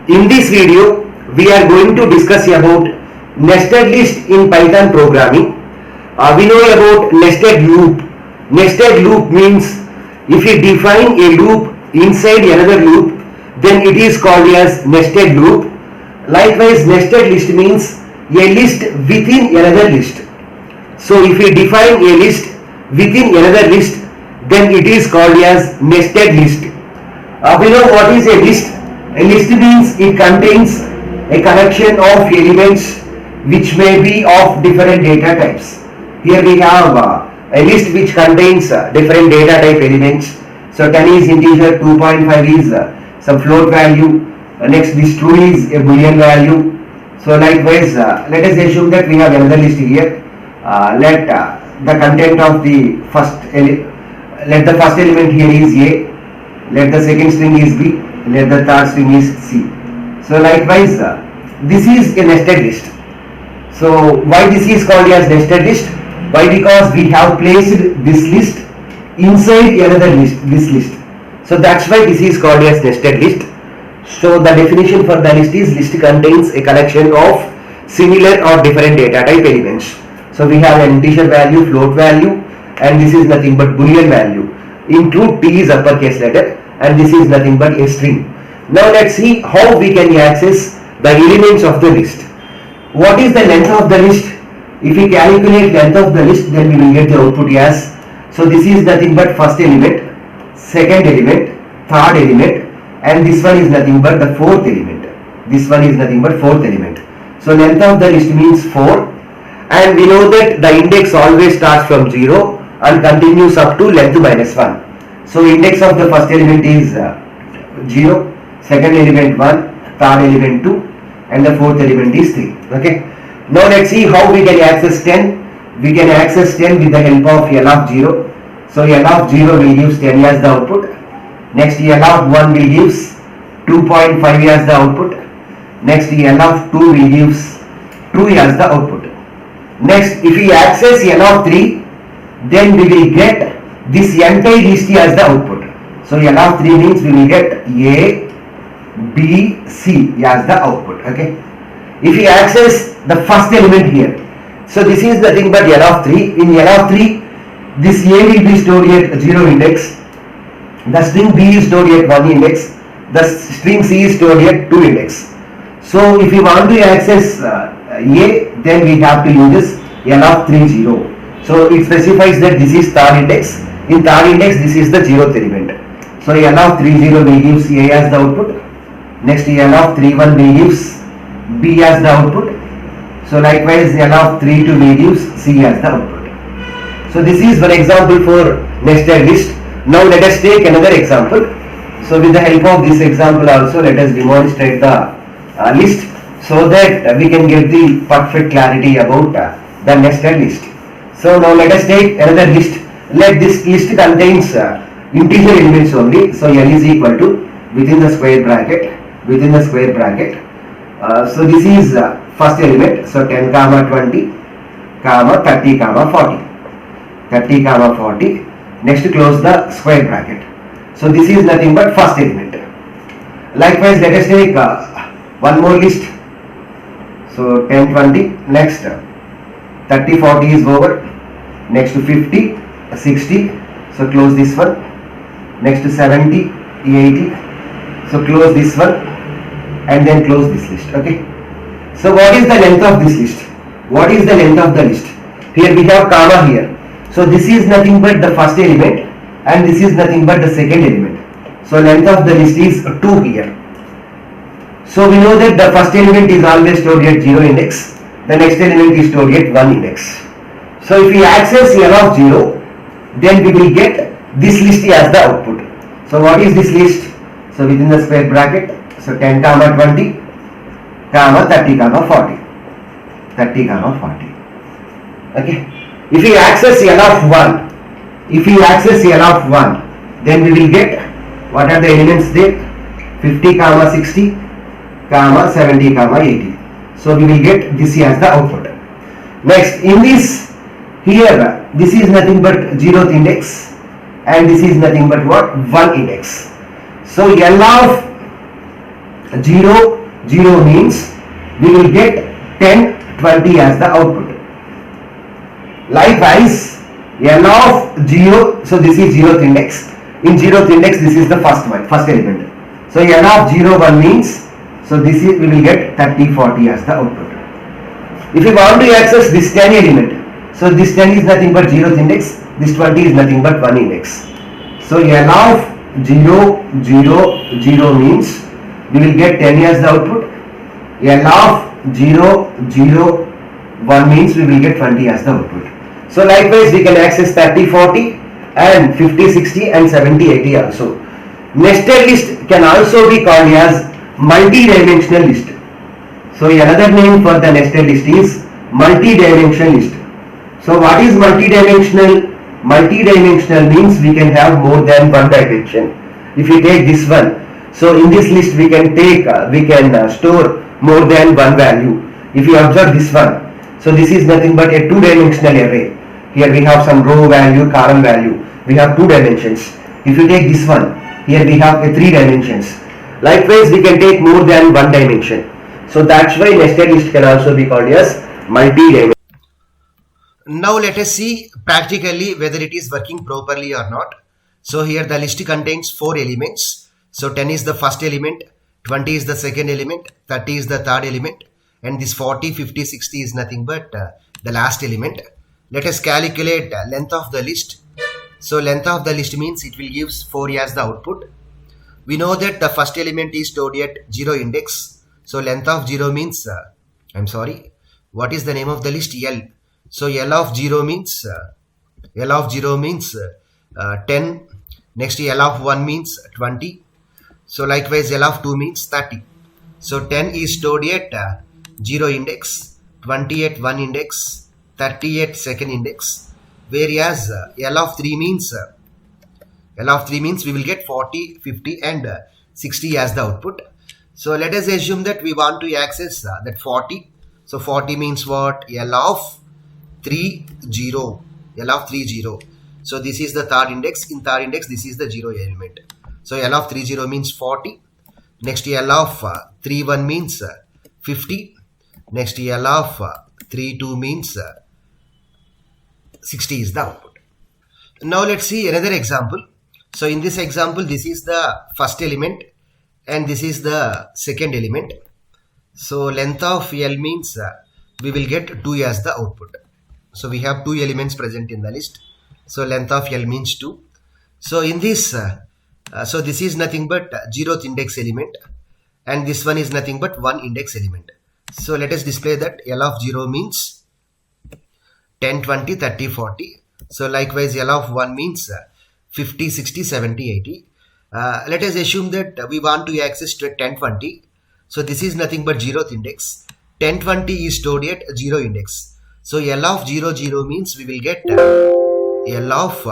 In this video, we are going to discuss about nested list in Python programming. We know about nested loop. Nested loop means if you define a loop inside another loop, then it is called as nested loop. Likewise, nested list means a list within another list. So if you define a list within another list, then it is called as nested list. We know what is a list. A list means it contains a collection of elements which may be of different data types. Here we have a list which contains different data type elements. So 10 is integer, 2.5 is some float value, next this 2 is a boolean value. So likewise, let us assume that we have another list here. Let the content of the first let the first element here is A, let the second string is B, let the third string is C. So likewise, this is a nested list. So why this is called as nested list? Why? Because we have placed this list inside another list, this list. So that's why this is called as nested list. So the definition for the list is list contains a collection of similar or different data type elements. So we have an integer value, float value, and this is nothing but boolean value. Include T is uppercase letter, and this is nothing but a string. Now let's see how we can access the elements of the list. What is the length of the list? If we calculate length of the list, then we will get the output as, so this is nothing but first element, second element, third element, and this one is nothing but the fourth element. This one is nothing but fourth element. So length of the list means 4, and we know that the index always starts from 0 and continues up to length minus 1. So index of the first element is 0, second element 1, third element 2, and the fourth element is 3. Okay. Now let's see how we can access 10. We can access 10 with the help of L of 0. So L of 0 will give 10 as the output. Next L of 1 will give 2.5 as the output. Next L of 2 will give 2 as the output. Next, if we access L of 3, then we will get this entire list as the output. So L of 3 means we will get A, B, C as the output. Okay. If we access the first element here, so this is nothing but L of 3. In L of 3, this A will be stored at 0 index. The string B is stored at 1 index. The string C is stored at 2 index. So if we want to access A, then we have to use L of 3 0. So it specifies that this is third index. In third index, this is the 0th element. So L of 3 0 will give A as the output. Next L of 3 1 will give B as the output. So likewise L of 3 2 will give C as the output. So this is one example for nested list. Now let us take another example. So with the help of this example also, let us demonstrate the list, so that we can get the perfect clarity about the nested list. So now let us take another list. Let this list contains integer elements only. So L is equal to within the square bracket. So this is first element. So 10 comma 20 comma 30 comma 40. Next close the square bracket. So this is nothing but first element. Likewise, let us take one more list. So 10 20. Next 30 40 is over. Next 50 60. So close this one. Next 70 80. So close this one, and then close this list. Okay. So what is the length of this list? What is the length of the list? Here we have comma here. So this is nothing but the first element, and this is nothing but the second element. So length of the list is 2 here. So we know that the first element is always stored at 0 index. The next element is stored at 1 index. So if we access L of 0, then we will get this list as the output. So what is this list? So within the square bracket, so 10 comma 20 comma 30 comma 40. Okay. If we access L of 1, then we will get, what are the elements there? 50 comma 60 comma 70 comma 80. So we will get this as the output. Next, in this here, this is nothing but 0th index, and this is nothing but what? 1 index. So L of 0, 0 means we will get 10, 20 as the output. Likewise, L of 0, so this is 0th index. In 0th index, this is the first one, first element. So L of 0, 1 means, so this is, we will get 30, 40 as the output. If we want to access this 10 element, so this 10 is nothing but 0th index, this 20 is nothing but 1 index. So L of 0, 0, 0 means we will get 10 as the output. L of 0, 0, 1 means we will get 20 as the output. So likewise we can access 30, 40 and 50, 60 and 70, 80 also. Nested list can also be called as multi-dimensional list. So another name for the nested list is multi-dimensional list. So what is multi-dimensional? Multi-dimensional means we can have more than one dimension. If we take this one, so in this list we can take, store more than one value. If you observe this one, so this is nothing but a two-dimensional array. Here we have some row value, column value. We have 2 dimensions. If you take this one, here we have 3 dimensions. Likewise, we can take more than one dimension. So that's why nested list can also be called as multi-dimensional. Now let us see practically whether it is working properly or not. So here the list contains 4 elements. So 10 is the first element, 20 is the second element, 30 is the third element, and this 40, 50, 60 is nothing but the last element. Let us calculate length of the list. So length of the list means it will give 4 as the output. We know that the first element is stored at 0 index. So length of 0 means, what is the name of the list? L. So L of 0 means 10. Next L of 1 means 20. So likewise L of 2 means 30. So 10 is stored at 0 index, 20 at 1 index, 30 at second index. Whereas L of 3 means we will get 40, 50 and 60 as the output. So let us assume that we want to access that 40. So 40 means what? L of 3, 0. L of 3, 0. So this is the third index. In third index, this is the 0 element. So L of 3, 0 means 40. Next L of 3, 1 means 50. Next L of 3, 2 means 60 is the output. Now let's see another example. So in this example, this is the first element and this is the second element. So length of L means we will get 2 as the output. So we have 2 elements present in the list. So length of L means 2. So in this, so this is nothing but 0th index element and this one is nothing but 1 index element. So let us display that L of 0 means 10, 20, 30, 40. So likewise L of 1 means 50, 60, 70, 80. Let us assume that we want to access 10, 20. So this is nothing but 0th index. 10, 20 is stored at 0 index. So L of 0, 0 means we will get L of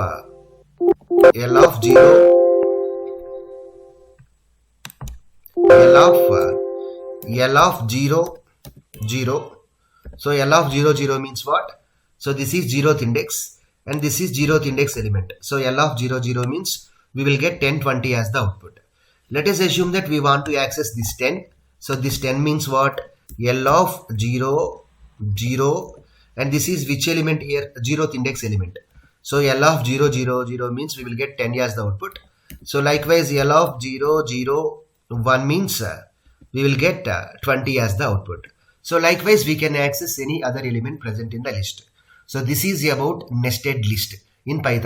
0, 0. So L of 0, 0 means what? So this is 0th index and this is 0th index element. So L of 0, 0 means we will get 10, 20 as the output. Let us assume that we want to access this 10. So this 10 means what? L of 0, 0 and this is which element here? 0th index element. So L of 0, 0, 0 means we will get 10 as the output. So likewise L of 0, 0, 1 means we will get 20 as the output. So likewise we can access any other element present in the list. So this is about nested list in Python.